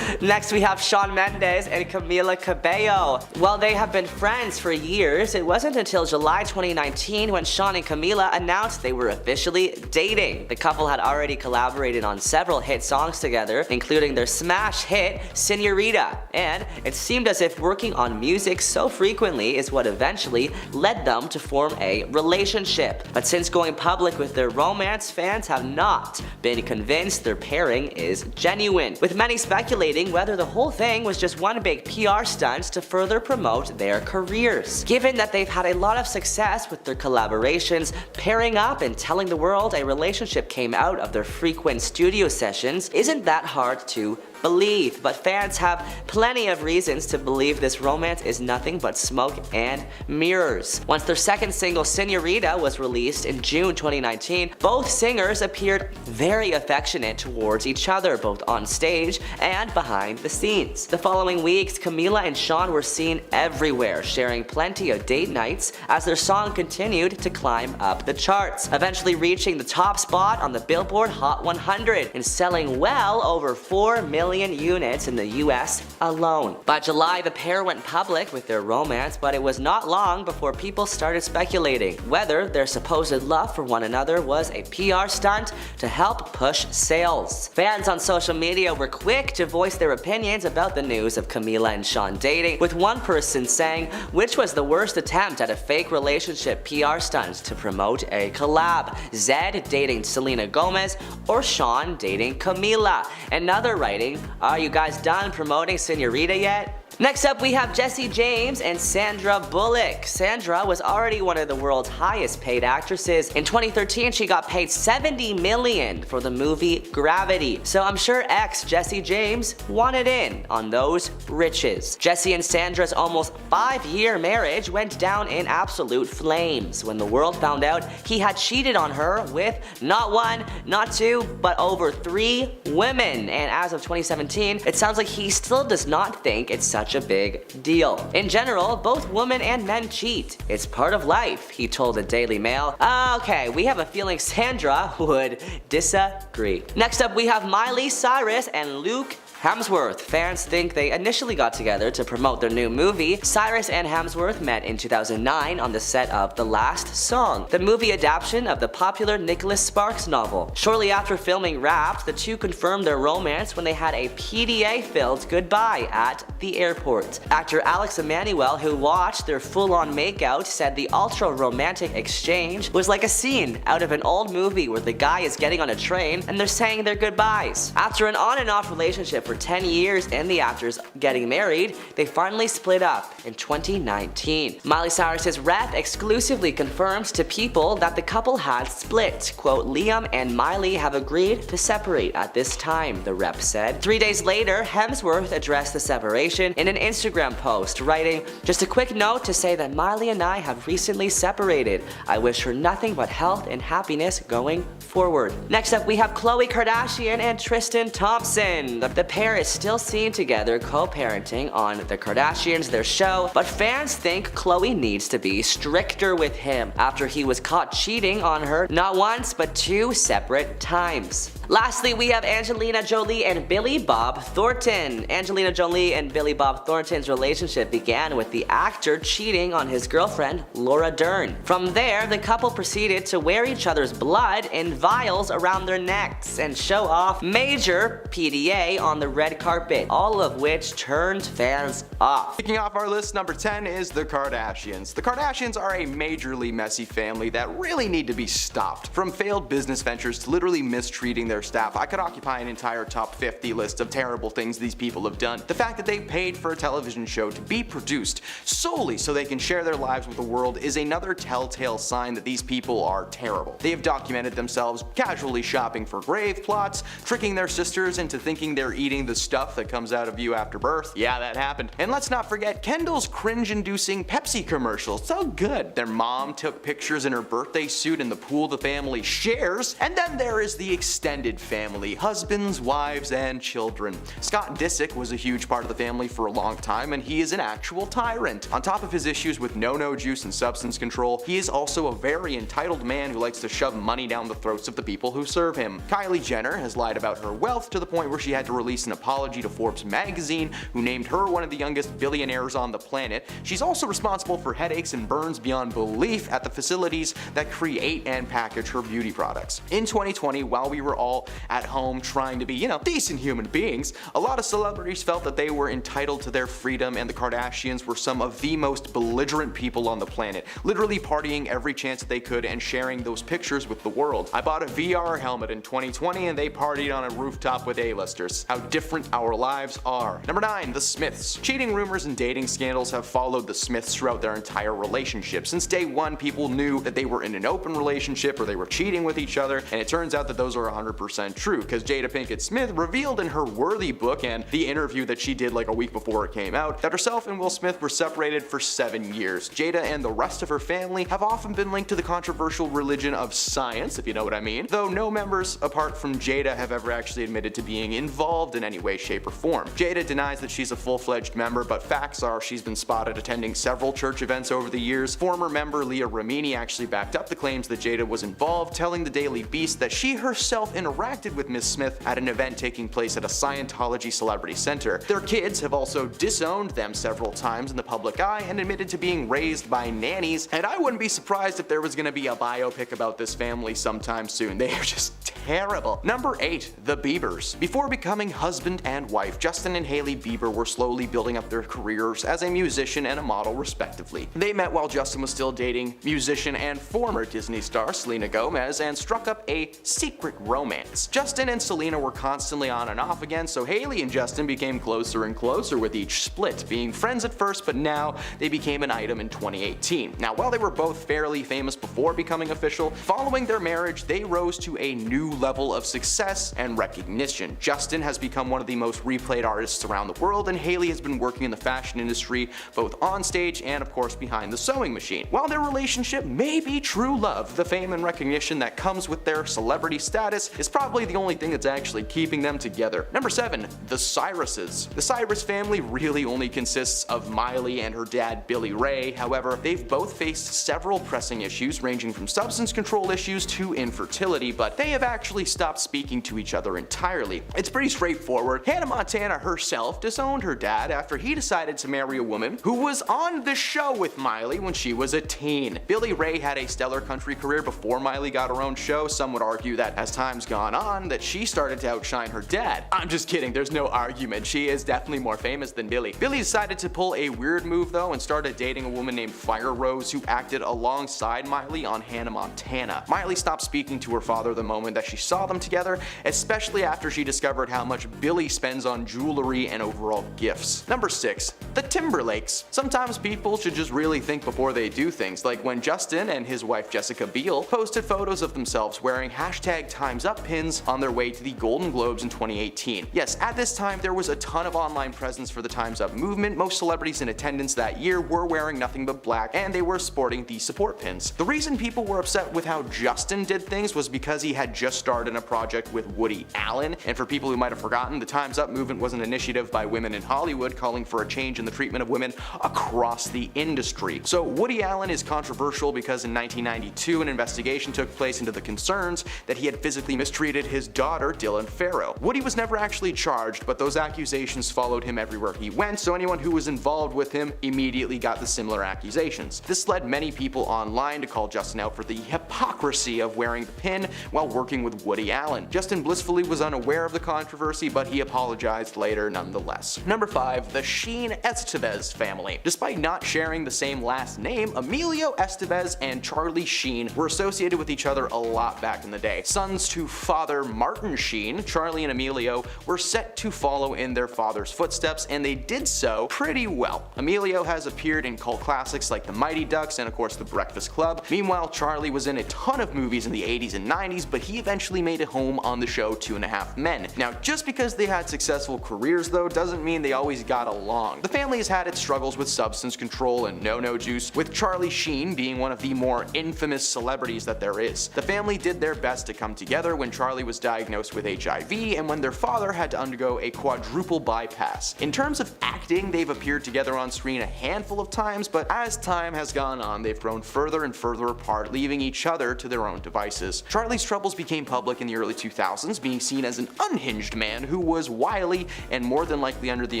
Next we have Shawn Mendes and Camila Cabello. While they have been friends for years, it wasn't until July 2019 when Shawn and Camila announced they were officially dating. The couple had already collaborated on several hit songs together, including their smash hit Senorita, and it seemed as if working on music so frequently is what eventually led them to form a relationship. But since going public with their romance, fans have not been convinced their pairing is genuine, with many speculating whether the whole thing was just one big PR stunt to further promote their careers. Given that they've had a lot of success with their collaborations, pairing up and telling the world a relationship came out of their frequent studio sessions isn't that hard to believe, but fans have plenty of reasons to believe this romance is nothing but smoke and mirrors. Once their second single Senorita was released in June 2019, both singers appeared very affectionate towards each other, both on stage and behind the scenes. The following weeks, Camila and Shawn were seen everywhere, sharing plenty of date nights as their song continued to climb up the charts, eventually reaching the top spot on the Billboard Hot 100 and selling well over 4 million units in the US alone. By July, the pair went public with their romance, but it was not long before people started speculating whether their supposed love for one another was a PR stunt to help push sales. Fans on social media were quick to voice their opinions about the news of Camila and Shawn dating, with one person saying, "Which was the worst attempt at a fake relationship PR stunt to promote a collab? Zed dating Selena Gomez or Shawn dating Camila?" Another writing, "Are you guys done promoting Senorita yet?" Next up, we have Jessie James and Sandra Bullock. Sandra was already one of the world's highest paid actresses. In 2013, she got paid $70 million for the movie Gravity. So I'm sure ex Jessie James wanted in on those riches. Jessie and Sandra's almost 5-year marriage went down in absolute flames when the world found out he had cheated on her with not one, not two, but over 3 women. And as of 2017, it sounds like he still does not think it's such such a big deal. In general, both women and men cheat. It's part of life, he told the Daily Mail. Okay, we have a feeling Sandra would disagree. Next up, we have Miley Cyrus and Luke Hemsworth. Fans think they initially got together to promote their new movie. Cyrus and Hemsworth met in 2009 on the set of The Last Song, the movie adaptation of the popular Nicholas Sparks novel. Shortly after filming wrapped, the two confirmed their romance when they had a PDA-filled goodbye at the airport. Actor Alex Emanuel, who watched their full-on makeout, said the ultra-romantic exchange was like a scene out of an old movie where the guy is getting on a train and they're saying their goodbyes. After an on-and-off relationship for 10 years and the actors getting married, they finally split up in 2019. Miley Cyrus's rep exclusively confirms to People that the couple had split. Quote, Liam and Miley have agreed to separate at this time, the rep said. 3 days later, Hemsworth addressed the separation in an Instagram post, writing, just a quick note to say that Miley and I have recently separated. I wish her nothing but health and happiness going forward. Next up, we have Khloe Kardashian and Tristan Thompson. The pair is still seen together co-parenting on The Kardashians, their show, but fans think Khloe needs to be stricter with him after he was caught cheating on her not once but 2 separate times. Lastly, we have Angelina Jolie and Billy Bob Thornton. Angelina Jolie and Billy Bob Thornton's relationship began with the actor cheating on his girlfriend, Laura Dern. From there, the couple proceeded to wear each other's blood in vials around their necks and show off major PDA on the red carpet, all of which turned fans off. Kicking off our list, number 10 is the Kardashians. The Kardashians are a majorly messy family that really need to be stopped. From failed business ventures to literally mistreating their staff, I could occupy an entire top 50 list of terrible things these people have done. The fact that they paid for a television show to be produced solely so they can share their lives with the world is another telltale sign that these people are terrible. They have documented themselves casually shopping for grave plots, tricking their sisters into thinking they're eating the stuff that comes out of you after birth. Yeah, that happened. And let's not forget Kendall's cringe-inducing Pepsi commercial. So good. Their mom took pictures in her birthday suit in the pool the family shares. And then there is the extended family, husbands, wives, and children. Scott Disick was a huge part of the family for a long time, and he is an actual tyrant. On top of his issues with no-no juice and substance control, he is also a very entitled man who likes to shove money down the throats of the people who serve him. Kylie Jenner has lied about her wealth to the point where she had to release an apology to Forbes magazine, who named her one of the youngest billionaires on the planet. She's also responsible for headaches and burns beyond belief at the facilities that create and package her beauty products. In 2020, while we were all at home trying to be, decent human beings, a lot of celebrities felt that they were entitled to their freedom, and the Kardashians were some of the most belligerent people on the planet, literally partying every chance that they could and sharing those pictures with the world. I bought a VR helmet in 2020 and they partied on a rooftop with A-listers. How different our lives are. Number 9, the Smiths. Cheating rumors and dating scandals have followed the Smiths throughout their entire relationship. Since day one, people knew that they were in an open relationship or they were cheating with each other, and it turns out that those are 100% true, because Jada Pinkett Smith revealed in her Worthy book and the interview that she did like a week before it came out that herself and Will Smith were separated for 7 years. Jada and the rest of her family have often been linked to the controversial religion of science, if you know what I mean, though no members apart from Jada have ever actually admitted to being involved in any way, shape, or form. Jada denies that she's a full-fledged member, but facts are she's been spotted attending several church events over the years. Former member Leah Remini actually backed up the claims that Jada was involved, telling the Daily Beast that she herself interacted with Miss Smith at an event taking place at a Scientology celebrity center. Their kids have also disowned them several times in the public eye and admitted to being raised by nannies, and I wouldn't be surprised if there was gonna be a biopic about this family sometime soon. They are just terrible. Number 8, the Biebers. Before becoming husband and wife, Justin and Hailey Bieber were slowly building up their careers as a musician and a model respectively. They met while Justin was still dating musician and former Disney star Selena Gomez and struck up a secret romance. Justin and Selena were constantly on and off again, so Hailey and Justin became closer and closer with each split, being friends at first, but now they became an item in 2018. Now, while they were both fairly famous before becoming official, following their marriage, they rose to a new level of success and recognition. Justin has become become one of the most replayed artists around the world, and Hailey has been working in the fashion industry both on stage and of course behind the sewing machine. While their relationship may be true love, the fame and recognition that comes with their celebrity status is probably the only thing that's actually keeping them together. Number 7. The Cyruses. The Cyrus family really only consists of Miley and her dad Billy Ray. However, they've both faced several pressing issues ranging from substance control issues to infertility, but they have actually stopped speaking to each other entirely. It's pretty straightforward. Hannah Montana herself disowned her dad after he decided to marry a woman who was on the show with Miley when she was a teen. Billy Ray had a stellar country career before Miley got her own show. Some would argue that as time's gone on, that she started to outshine her dad. I'm just kidding, there's no argument. She is definitely more famous than Billy. Billy decided to pull a weird move though and started dating a woman named Fire Rose who acted alongside Miley on Hannah Montana. Miley stopped speaking to her father the moment that she saw them together, especially after she discovered how much Billy spends on jewelry and overall gifts. Number 6. The Timberlakes. Sometimes people should just really think before they do things, like when Justin and his wife Jessica Biel posted photos of themselves wearing #TimesUp pins on their way to the Golden Globes in 2018. Yes, at this time there was a ton of online presence for the Time's Up movement. Most celebrities in attendance that year were wearing nothing but black, and they were sporting the support pins. The reason people were upset with how Justin did things was because he had just started a project with Woody Allen, and for people who might have forgotten, the Time's Up movement was an initiative by women in Hollywood calling for a change in the treatment of women across the industry. So Woody Allen is controversial because in 1992 an investigation took place into the concerns that he had physically mistreated his daughter Dylan Farrow. Woody was never actually charged, but those accusations followed him everywhere he went, so anyone who was involved with him immediately got the similar accusations. This led many people online to call Justin out for the hypocrisy of wearing the pin while working with Woody Allen. Justin blissfully was unaware of the controversy, but he apologized later nonetheless. Number 5. The Sheen Estevez family. Despite not sharing the same last name, Emilio Estevez and Charlie Sheen were associated with each other a lot back in the day. Sons to father Martin Sheen, Charlie and Emilio were set to follow in their father's footsteps, and they did so pretty well. Emilio has appeared in cult classics like The Mighty Ducks and of course The Breakfast Club. Meanwhile, Charlie was in a ton of movies in the 80s and 90s, but he eventually made a home on the show 2.5 Men. Now, just because they had successful careers though doesn't mean they always got along. The family has had its struggles with substance control and no-no juice, with Charlie Sheen being one of the more infamous celebrities that there is. The family did their best to come together when Charlie was diagnosed with HIV and when their father had to undergo a quadruple bypass. In terms of acting, they've appeared together on screen a handful of times, but as time has gone on, they've grown further and further apart, leaving each other to their own devices. Charlie's troubles became public in the early 2000s, being seen as an unhinged man who was wily and more than likely under the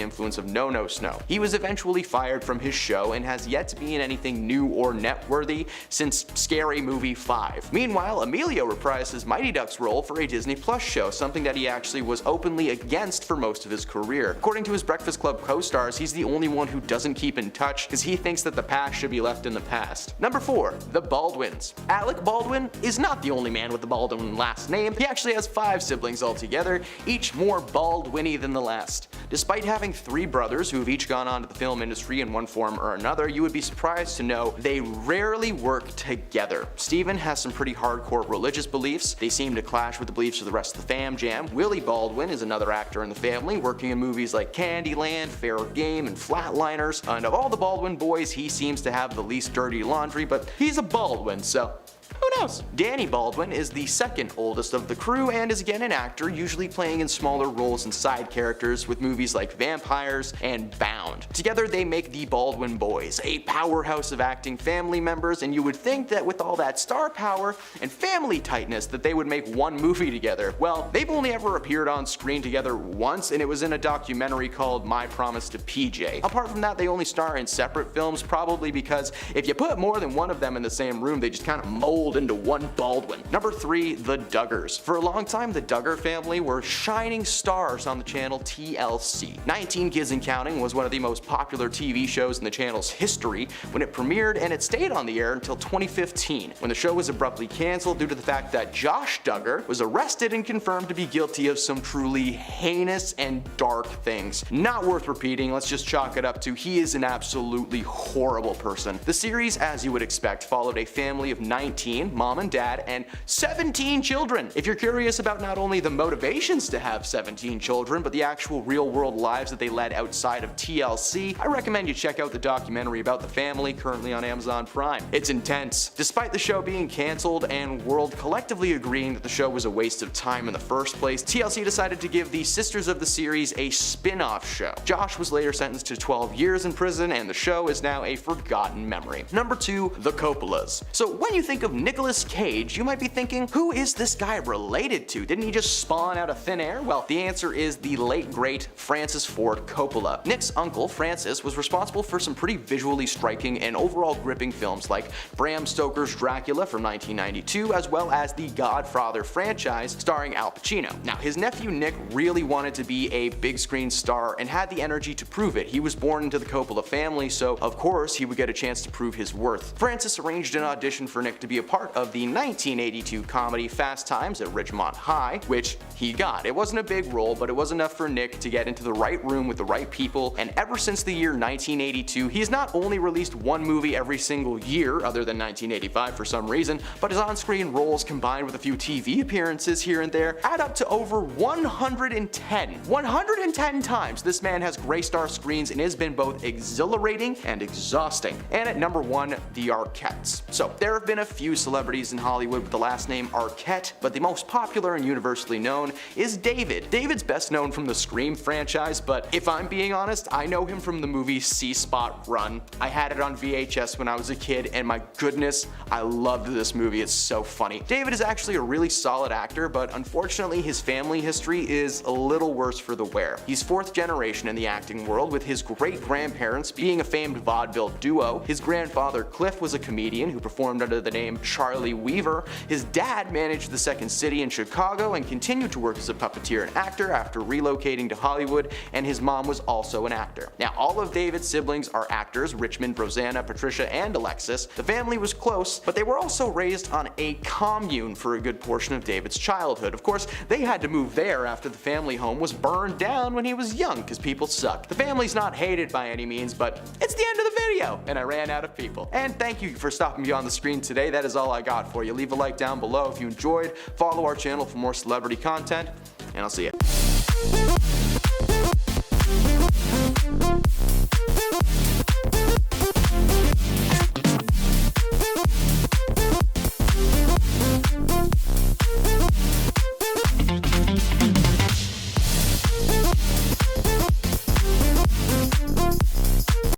influence of no-no snow. He was eventually fired from his show and has yet to be in anything new or net-worthy since Scary Movie 5. Meanwhile, Emilio reprised his Mighty Ducks role for a Disney Plus show, something that he actually was openly against for most of his career. According to his Breakfast Club co-stars, he's the only one who doesn't keep in touch because he thinks that the past should be left in the past. Number 4. The Baldwins. Alec Baldwin is not the only man with the Baldwin last name. He actually has 5 siblings altogether, each more Baldwin-y than the last. Despite having 3 brothers who have each gone on to the film industry in one form or another, you would be surprised to know they rarely work together. Steven has some pretty hardcore religious beliefs. They seem to clash with the beliefs of the rest of the fam jam. Willie Baldwin is another actor in the family, working in movies like Candyland, Fair Game, and Flatliners. And of all the Baldwin boys, he seems to have the least dirty laundry, but he's a Baldwin, so who knows? Danny Baldwin is the second oldest of the crew and is again an actor, usually playing in smaller roles and side characters with movies like Vampires and Bound. Together they make the Baldwin Boys, a powerhouse of acting family members, and you would think that with all that star power and family tightness that they would make one movie together. Well, they've only ever appeared on screen together once, and it was in a documentary called My Promise to PJ. Apart from that, they only star in separate films, probably because if you put more than one of them in the same room, they just kind of mold into one Baldwin. Number 3. The Duggars. For a long time, the Duggar family were shining stars on the channel TLC. 19 Kids and Counting was one of the most popular TV shows in the channel's history when it premiered, and it stayed on the air until 2015, when the show was abruptly cancelled due to the fact that Josh Duggar was arrested and confirmed to be guilty of some truly heinous and dark things. Not worth repeating, let's just chalk it up to he is an absolutely horrible person. The series, as you would expect, followed a family of 19, mom and dad, and 17 children. If you're curious about not only the motivations to have 17 children, but the actual real-world lives that they led outside of TLC, I recommend you check out the documentary about the family, currently on Amazon Prime. It's intense. Despite the show being cancelled and World collectively agreeing that the show was a waste of time in the first place, TLC decided to give the sisters of the series a spin-off show. Josh was later sentenced to 12 years in prison, and the show is now a forgotten memory. Number 2, the Coppolas. So when you think of Nicolas Cage, you might be thinking, who is this guy related to? Didn't he just spawn out of thin air? Well, the answer is the late great Francis Ford Coppola. Nick's uncle, Francis, was responsible for some pretty visually striking and overall gripping films like Bram Stoker's Dracula from 1992, as well as the Godfather franchise starring Al Pacino. Now, his nephew Nick really wanted to be a big screen star and had the energy to prove it. He was born into the Coppola family, so of course he would get a chance to prove his worth. Francis arranged an audition for Nick to be a part of the 1982 comedy Fast Times at Ridgemont High, which he got. It wasn't a big role, but it was enough for Nick to get into the right room with the right people, and ever since the year 1982, he's not only released one movie every single year, other than 1985 for some reason, but his on-screen roles combined with a few TV appearances here and there add up to over 110. 110 times this man has graced our screens and has been both exhilarating and exhausting. And at number 1, the Arquettes. So there have been a few celebrities in Hollywood with the last name Arquette, but the most popular and universally known is David. David's best known from the Scream franchise, but if I'm being honest, I know him from the movie C-Spot Run. I had it on VHS when I was a kid, and my goodness, I loved this movie. It's so funny. David is actually a really solid actor, but unfortunately his family history is a little worse for the wear. He's 4th generation in the acting world, with his great-grandparents being a famed vaudeville duo. His grandfather Cliff was a comedian who performed under the name Charlie Weaver. His dad managed the Second City in Chicago and continued to work as a puppeteer and actor after relocating to Hollywood, and his mom was also an actor. Now, all of David's siblings are actors: Richmond, Rosanna, Patricia, and Alexis. The family was close, but they were also raised on a commune for a good portion of David's childhood. Of course, they had to move there after the family home was burned down when he was young, because people suck. The family's not hated by any means, but it's the end of the video, and I ran out of people. And thank you for stopping me on the screen today. That is all I got for you. Leave a like down below if you enjoyed, follow our channel for more celebrity content, and I'll see you.